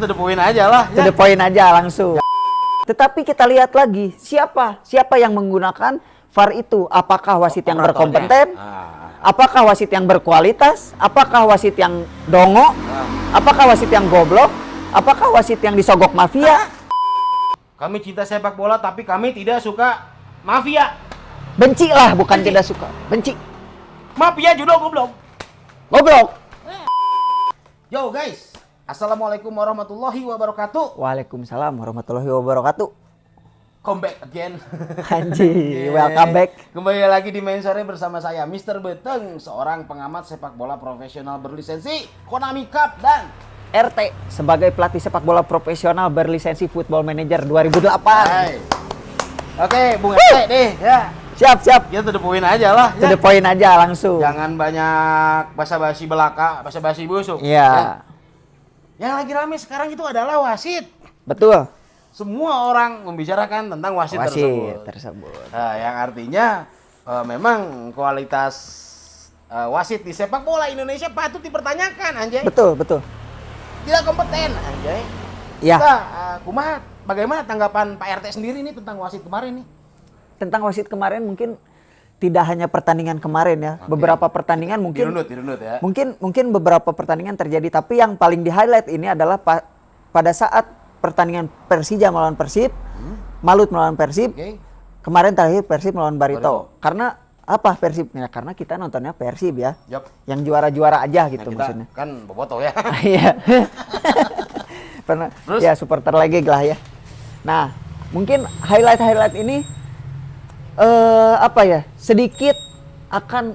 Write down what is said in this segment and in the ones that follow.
To the point aja lah. To the point aja langsung. Tetapi kita lihat lagi siapa yang menggunakan VAR itu. Apakah wasit yang berkompeten? Apakah wasit yang berkualitas? Apakah wasit yang dongo? Apakah wasit yang goblok? Apakah wasit yang disogok mafia? Kami cinta sepak bola tapi kami tidak suka mafia. Benci lah, bukan tidak suka. Benci. Mafia judo goblok. Goblok. Yo guys, assalamualaikum warahmatullahi wabarakatuh. Waalaikumsalam warahmatullahi wabarakatuh. Come back again. Anjir, welcome back. Kembali lagi di Main Sore bersama saya Mr. Beteng, seorang pengamat sepak bola profesional berlisensi Konami Cup, dan RT sebagai pelatih sepak bola profesional berlisensi Football Manager 2008. Hai. Oke, Bung RT deh ya. Siap. Kita to the point aja lah. To the point aja langsung. Jangan banyak basa-basi belaka, basa-basi busuk. Iya. Ya. Yang lagi rame sekarang itu adalah wasit. Betul. Semua orang membicarakan tentang wasit tersebut. Nah, yang artinya memang kualitas wasit di sepak bola Indonesia patut dipertanyakan, anjay. Betul. Tidak kompeten, anjay. Iya. Kumaha, bagaimana tanggapan Pak RT sendiri nih tentang wasit kemarin nih? Tentang wasit kemarin mungkin tidak hanya pertandingan kemarin ya. Okay. Beberapa pertandingan mungkin dirunut ya. Mungkin beberapa pertandingan terjadi, tapi yang paling di-highlight ini adalah pada saat pertandingan Persija melawan Persib, Malut melawan Persib. Okay. Kemarin terakhir Persib melawan Barito. Karena apa Persib? Ya, karena kita nontonnya Persib ya. Yep. Yang juara-juara aja gitu, kita maksudnya. Kan boboto ya. Iya. Pernah ya supporter lagi lah ya. Nah, mungkin highlight ini sedikit akan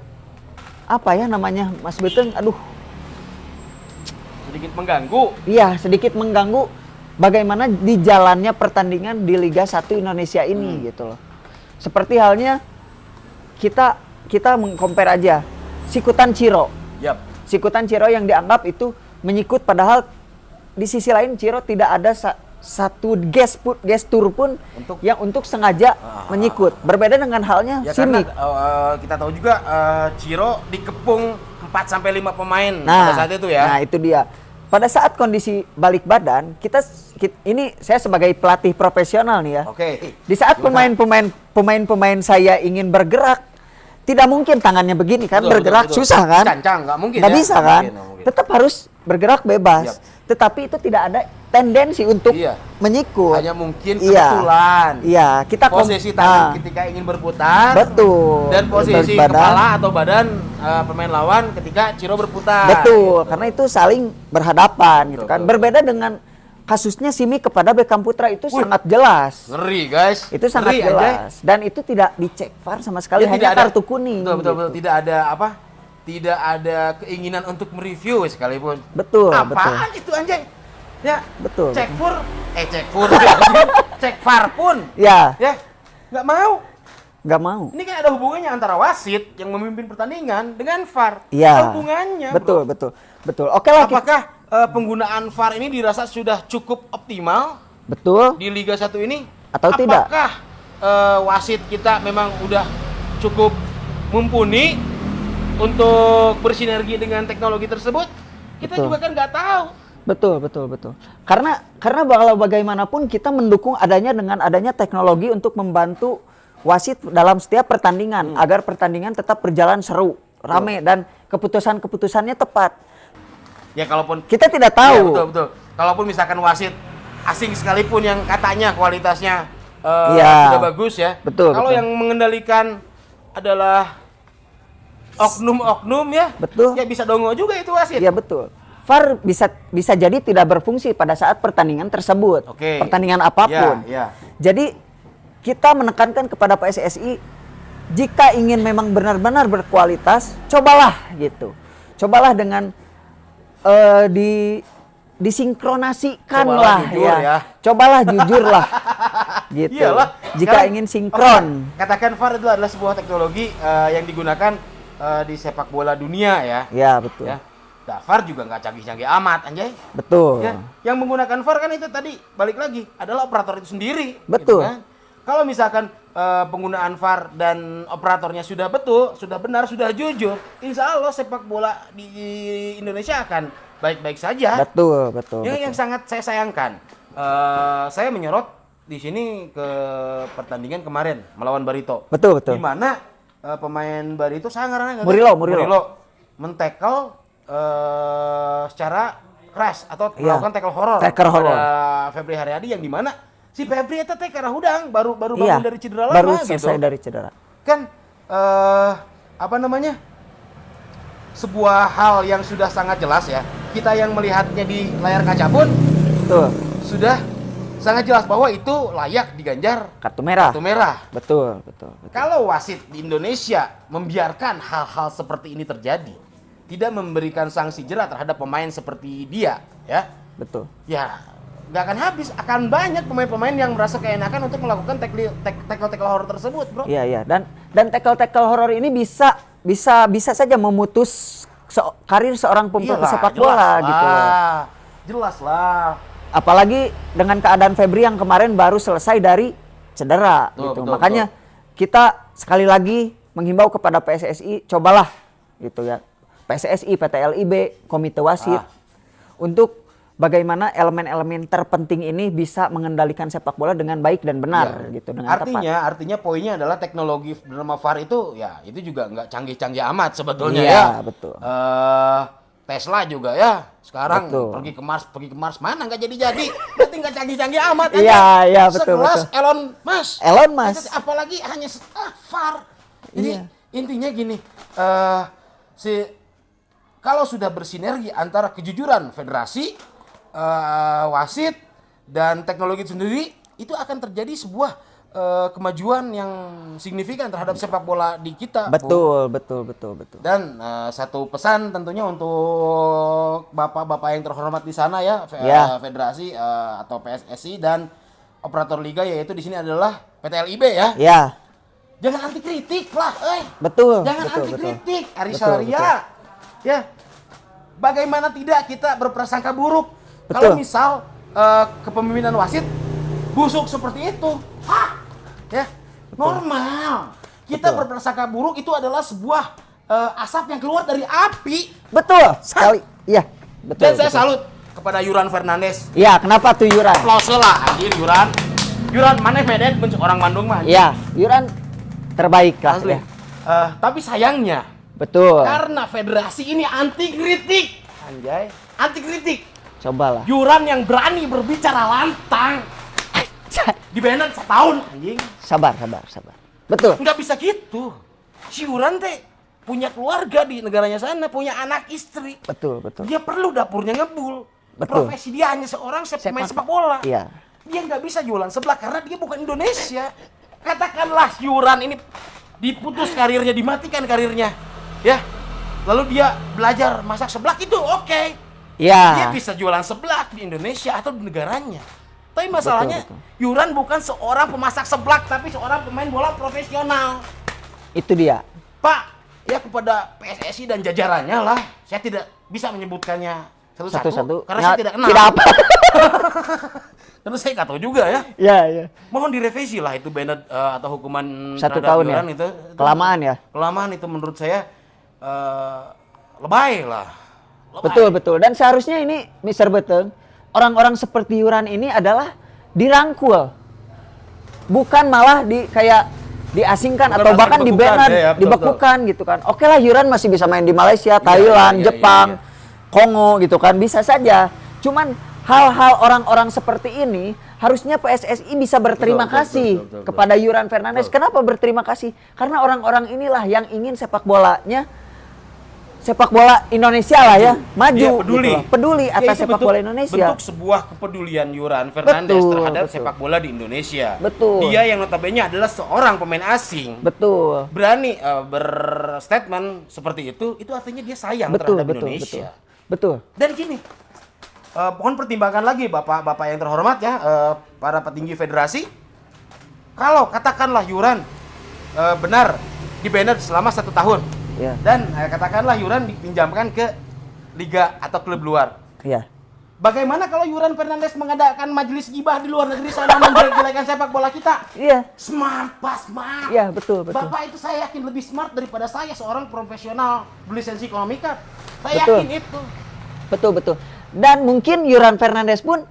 Mas Beteng, sedikit mengganggu. Iya, sedikit mengganggu bagaimana di jalannya pertandingan di Liga 1 Indonesia ini gitu loh. Seperti halnya kita meng-compare aja Sikutan Ciro. Yap. Sikutan Ciro yang dianggap itu menyikut, padahal di sisi lain Ciro tidak ada satu gestur pun untuk sengaja menyikut. Berbeda dengan halnya ya, Simic. Karena kita tahu juga Ciro dikepung 4 sampai 5 pemain pada saat itu ya. Nah, itu dia. Pada saat kondisi balik badan, ini saya sebagai pelatih profesional nih ya. Oke. Di saat pemain saya ingin bergerak, tidak mungkin tangannya begini kan, bergerak betul. Susah kan? Cancang, nggak mungkin. Nggak bisa kan? Mungkin. Tetap harus bergerak bebas. Yep. Tetapi itu tidak ada tendensi untuk menyikut. Hanya mungkin kebetulan. Iya, kita posisi tangan ketika ingin berputar. Betul. Dan posisi kepala atau badan pemain lawan ketika Ciro berputar. Betul, gitu. Karena itu saling berhadapan gitu kan. Berbeda dengan kasusnya Simic kepada Beckham Putra itu sangat jelas. Ngeri, guys. Itu sangat jelas. Dan itu tidak dicek VAR sama sekali, hanya kartu kuning. Betul. Tidak ada keinginan untuk mereview sekalipun. Betul. Apaan itu anjay? Ya. Betul. Cek VAR pun. Ya. Nggak mau. Ini kan ada hubungannya antara wasit yang memimpin pertandingan dengan VAR. Iya. Hubungannya. Betul. Oke lah. Apakah penggunaan VAR ini dirasa sudah cukup optimal? Betul. Di Liga 1 ini? Atau tidak? Apakah wasit kita memang udah cukup mumpuni untuk bersinergi dengan teknologi tersebut? Kita juga kan nggak tahu. Betul. Karena kalau bagaimanapun kita mendukung adanya teknologi untuk membantu wasit dalam setiap pertandingan agar pertandingan tetap berjalan seru, rame, dan keputusannya tepat. Ya kalaupun kita tidak tahu. Ya, betul. Kalaupun misalkan wasit asing sekalipun yang katanya kualitasnya sudah bagus ya. Betul. Kalau yang mengendalikan adalah oknum ya. Betul. Ya bisa dongo juga itu wasit. Ya betul. VAR bisa jadi tidak berfungsi pada saat pertandingan tersebut. Oke. Pertandingan apapun. Ya. Jadi kita menekankan kepada PSSI, jika ingin memang benar-benar berkualitas, cobalah Cobalah dengan disinkronasikan lah ya. Cobalah jujur lah. Gitu. Iyalah. Jika ingin sinkron. Katakan VAR itu adalah sebuah teknologi yang digunakan di sepak bola dunia ya. Ya, betul. Ya. Nah, VAR juga nggak canggih-canggih amat, anjay. Betul. Ya. Yang menggunakan VAR kan itu tadi, balik lagi, adalah operator itu sendiri. Betul. Gitu kan? Kalau misalkan penggunaan VAR dan operatornya sudah betul, sudah benar, sudah jujur, insya Allah sepak bola di Indonesia akan baik-baik saja. Betul, betul. Yang sangat saya sayangkan, saya menyorot di sini ke pertandingan kemarin melawan Barito. Betul, betul. Di mana pemain Barito sangat Murilo men-tackle secara keras atau melakukan tackle horror pada Febri Haryadi, yang di mana si Febri eta teh karena hudang baru bangun dari cedera lama baru gitu. selesai dari cedera. Kan apa namanya? Sebuah hal yang sudah sangat jelas ya. Kita yang melihatnya di layar kaca pun sudah sangat jelas bahwa itu layak diganjar kartu merah. Betul. Kalau wasit di Indonesia membiarkan hal-hal seperti ini terjadi, tidak memberikan sanksi jerat terhadap pemain seperti dia, ya. Betul. Ya, nggak akan habis, akan banyak pemain-pemain yang merasa keenakan untuk melakukan tackle horror tersebut, bro. Iya. Dan tackle horror ini bisa saja memutus karir seorang pemain sepak bola gitu loh. Jelas lah. Apalagi dengan keadaan Febri yang kemarin baru selesai dari cedera gitu. Makanya kita sekali lagi menghimbau kepada PSSI, cobalah gitu ya. PSSI, PT LIB, Komite Wasit untuk bagaimana elemen-elemen terpenting ini bisa mengendalikan sepak bola dengan baik dan benar gitu, dengan tepat. Artinya poinnya adalah teknologi bernama VAR itu juga nggak canggih-canggih amat sebetulnya betul. Tesla juga ya sekarang pergi ke Mars mana nggak jadi berarti nggak canggih-canggih amat iya betul. Sekelas Elon Musk apalagi hanya VAR. Jadi intinya gini, kalau sudah bersinergi antara kejujuran federasi, wasit dan teknologi itu sendiri, itu akan terjadi sebuah kemajuan yang signifikan terhadap sepak bola di kita. Betul. Dan satu pesan tentunya untuk bapak-bapak yang terhormat di sana ya, federasi atau PSSI dan operator liga, yaitu di sini adalah PT LIB ya. Iya. Jangan anti kritik lah, Betul. Jangan anti kritik, Arisaria. Ya. Bagaimana tidak kita berprasangka buruk kalau misal kepemimpinan wasit busuk seperti itu? Ya, normal. Kita berprasangka buruk itu adalah sebuah asap yang keluar dari api. Betul sekali. Iya, betul. Dan saya salut kepada Yuran Fernandes. Iya, kenapa tuh Yuran? Aplause lah anjir Yuran. Yuran mana medet orang Bandung mah. Iya, Yuran terbaik lah. Asli. Tapi sayangnya betul. Karena federasi ini anti kritik. Anjay, anti kritik. Cobalah. Yuran yang berani berbicara lantang. Di-ban setahun anjing. Sabar. Betul. Nggak bisa gitu. Si Yuran teh punya keluarga di negaranya sana, punya anak istri. Betul. Dia perlu dapurnya ngebul. Betul. Profesi dia hanya seorang pemain sepak bola. Iya. Dia nggak bisa jualan sebelah karena dia bukan Indonesia. Katakanlah Yuran ini diputus karirnya, dimatikan karirnya, ya. Lalu dia belajar masak seblak, itu oke. Iya. Dia bisa jualan seblak di Indonesia atau di negaranya. Tapi masalahnya betul. Yuran bukan seorang pemasak seblak, tapi seorang pemain bola profesional. Itu dia. Pak, ya kepada PSSI dan jajarannya lah, saya tidak bisa menyebutkannya satu-satu karena saya tidak kenal. Tidak apa. Terus saya nggak tahu juga ya. Iya. Mohon direvisi lah itu banned atau hukuman 1 tahun ya. Itu kelamaan ya. Kelamaan itu menurut saya lebay lah. Betul. Dan seharusnya ini Mr. Beteng, orang-orang seperti Yuran ini adalah dirangkul. Bukan malah diasingkan atau bahkan di-ban, dibekukan gitu kan. Oke lah, Yuran masih bisa main di Malaysia, Thailand, Jepang, Kongo gitu kan, bisa saja. Cuman hal-hal orang-orang seperti ini harusnya PSSI bisa berterima kasih kepada Yuran Fernandes. Kenapa berterima kasih? Karena orang-orang inilah yang ingin sepak bola Indonesia lah ya maju, peduli atas sepak bola Indonesia. Bentuk sebuah kepedulian Yuran Fernandes terhadap sepak bola di Indonesia. Betul. Dia yang notabene adalah seorang pemain asing. Betul. Berani berstatement seperti itu artinya dia sayang terhadap Indonesia. Betul. Dan gini, mohon pertimbangkan lagi bapak-bapak yang terhormat ya, para petinggi federasi. Kalau katakanlah Yuran benar di-ban selama 1 tahun. Ya. Dan katakanlah Yuran dipinjamkan ke liga atau klub luar. Iya. Bagaimana kalau Yuran Fernandes mengadakan majelis gibah di luar negeri sana menjelek-jelekan sepak bola kita? Iya. Smart. Iya, betul. Bapak itu saya yakin lebih smart daripada saya seorang profesional berlisensi ekonomika. Saya yakin itu. Betul. Dan mungkin Yuran Fernandes pun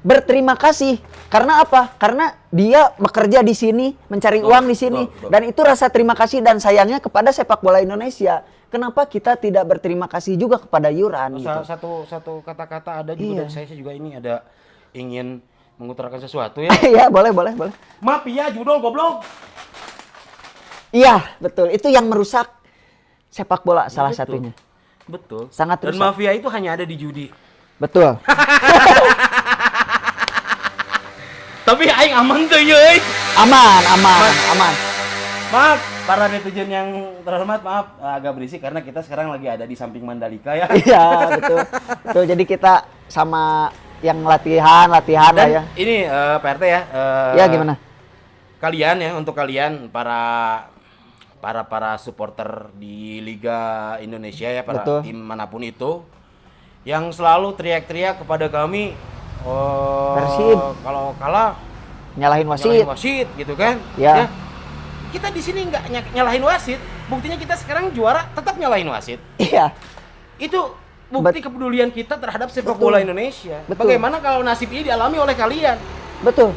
berterima kasih. Karena apa? Karena dia bekerja di sini, mencari uang di sini. Dan itu rasa terima kasih dan sayangnya kepada sepak bola Indonesia. Kenapa kita tidak berterima kasih juga kepada Yuran? Gitu. Satu kata-kata ada juga dari saya juga ini ada ingin mengutarakan sesuatu ya. Iya, boleh. Mafia judul goblok. Iya, betul. Itu yang merusak sepak bola salah satunya. Betul. Sangat Dan rusak. mafia itu hanya ada di judi. Betul. Tapi aing aman tuh euy. Aman. Maaf para netizen yang terhormat, maaf agak berisik karena kita sekarang lagi ada di samping Mandalika ya. Iya, betul. Jadi kita sama yang latihan lah ya. Ini PRT ya. Ya gimana? Kalian ya, untuk kalian para supporter di Liga Indonesia ya, para Betul. tim manapun itu yang selalu teriak-teriak kepada kami Persib kalau kalah nyalahin nyalahin wasit. wasit gitu kan. Ya. Kita di sini nggak nyalahin wasit, buktinya kita sekarang juara tetap nyalahin wasit. Iya. Itu bukti kepedulian kita terhadap sepak bola Indonesia. Betul. Bagaimana kalau nasib ini dialami oleh kalian? Betul.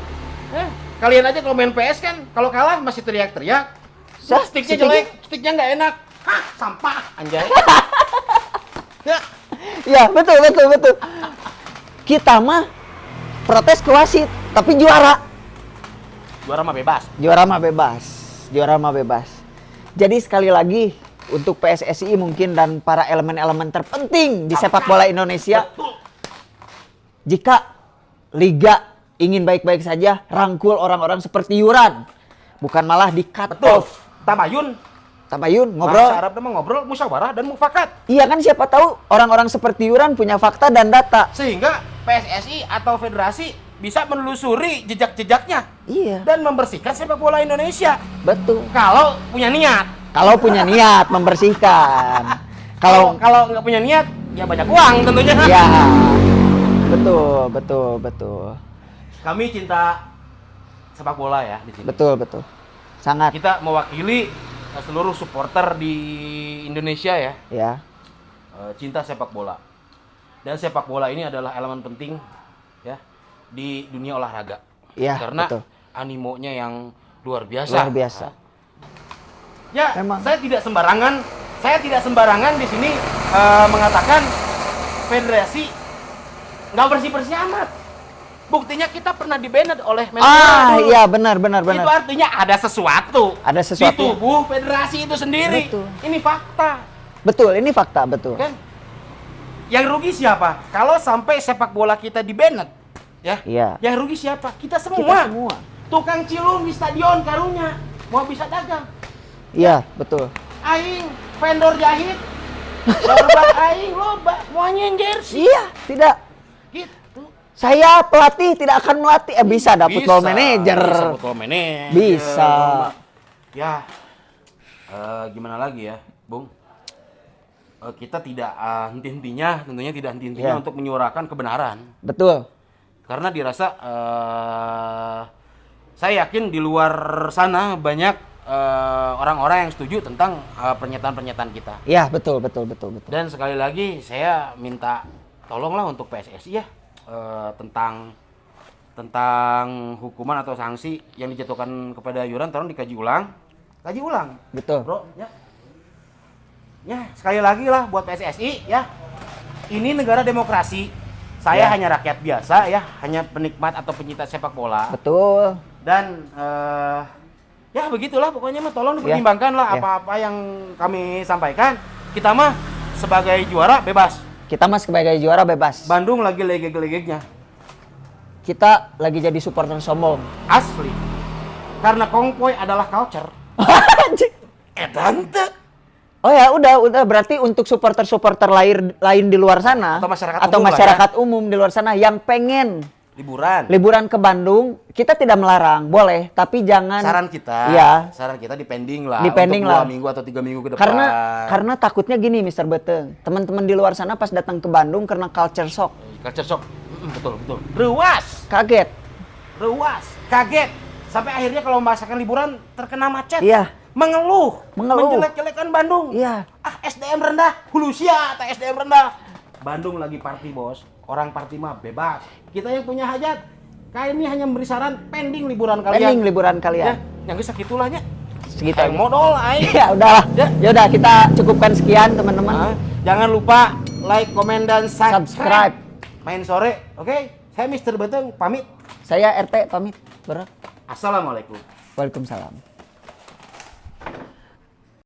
Kalian aja kalau main PS kan, kalau kalah masih teriak-teriak. Sticknya jelek, sticknya nggak enak. Hah, sampah, anjay. Ya, betul. Kita mah protes ke wasit, tapi juara. Juara mah bebas. Juara mah bebas. Jadi sekali lagi untuk PSSI mungkin dan para elemen-elemen terpenting di sepak bola Indonesia, jika liga ingin baik-baik saja, rangkul orang-orang seperti Yuran, bukan malah di cut off. Tabayun ngobrol. Bahasa Arab nama ngobrol, musyawarah dan mufakat. Iya kan, siapa tahu orang-orang seperti Yuran punya fakta dan data. Sehingga PSSI atau federasi bisa menelusuri jejak-jejaknya. Iya. Dan membersihkan sepak bola Indonesia. Betul. Kalau punya niat. Kalau punya niat membersihkan. Kalau nggak punya niat, ya banyak uang tentunya. Ya. Betul. Kami cinta sepak bola ya di sini. Betul. Sangat. Kita mewakili seluruh supporter di Indonesia ya. Ya. Cinta sepak bola. Dan sepak bola ini adalah elemen penting ya di dunia olahraga. Ya, karena betul. animonya yang luar biasa. Ya, Memang. saya tidak sembarangan di sini mengatakan federasi nggak bersih-bersih amat. Buktinya kita pernah di-banned oleh Menpora. Iya, benar. Itu artinya ada sesuatu. Ada sesuatu. Di tubuh federasi itu sendiri. Betul. Ini fakta. Betul, ini fakta, betul. Kan? Yang rugi siapa? Kalau sampai sepak bola kita di-banned, ya. Iya. Yang rugi siapa? Kita semua. Kita semua. Tukang cilung di stadion karunya mau bisa dagang. Iya, betul. Aing vendor jahit. Sorban aing loba, semuanya yang jersey. Iya, tidak. Gitu. Saya pelatih tidak akan melatih. Bisa dapat football manager. Bisa football manager. Bisa. Ya. Gimana lagi ya, Bung? Kita tidak henti-hentinya, tentunya tidak henti-hentinya Ya. untuk menyuarakan kebenaran. Betul. Karena dirasa saya yakin di luar sana banyak orang-orang yang setuju tentang pernyataan-pernyataan kita. Iya, betul. Dan sekali lagi saya minta tolonglah untuk PSSI ya tentang hukuman atau sanksi yang dijatuhkan kepada Yuran, tolong dikaji ulang. Betul. Bro, ya. Ya, sekali lagi lah buat PSSI ya. Ini negara demokrasi. Saya Ya. hanya rakyat biasa ya, hanya penikmat atau pencinta sepak bola. Betul. Dan ya begitulah pokoknya mah, tolong dipertimbangkan lah Ya. apa-apa yang kami sampaikan. Kita mah sebagai juara bebas. Kita mas sebagai juara bebas. Bandung lagi legeg-legegnya. Kita lagi jadi supporter sombong. Asli. Karena kongpoy adalah culture. Anjing. Tante. Oh ya, udah berarti untuk supporter-supporter lain di luar sana Atau masyarakat umum di luar sana yang pengen liburan ke Bandung, kita tidak melarang, boleh, tapi jangan. saran kita dipending lah Dipending untuk lah. 2 minggu atau 3 minggu ke depan. Karena takutnya gini, Mr. Beteng, teman-teman di luar sana pas datang ke Bandung karena culture shock, culture shock. Betul. Ruas, kaget. kaget. Sampai akhirnya kalau merasakan liburan terkena macet. Iya. Mengeluh. Menjelek-jelekan Bandung. Iya. SDM rendah, Hulusia, SDM rendah. Bandung lagi party bos, orang party mah bebas. Kita yang punya hajat, kami hanya memberi saran pending liburan kalian. Pending liburan Ya, kalian. yang bisa gitulahnya. Segitu Kayak aja. modal aing. Ya udahlah. Ya. Ya udah kita cukupkan sekian teman-teman. Jangan lupa like, komen, dan Subscribe. Main sore, oke? Saya Mr. Beteng pamit. Saya RT pamit. Bro. Assalamualaikum. Waalaikumsalam.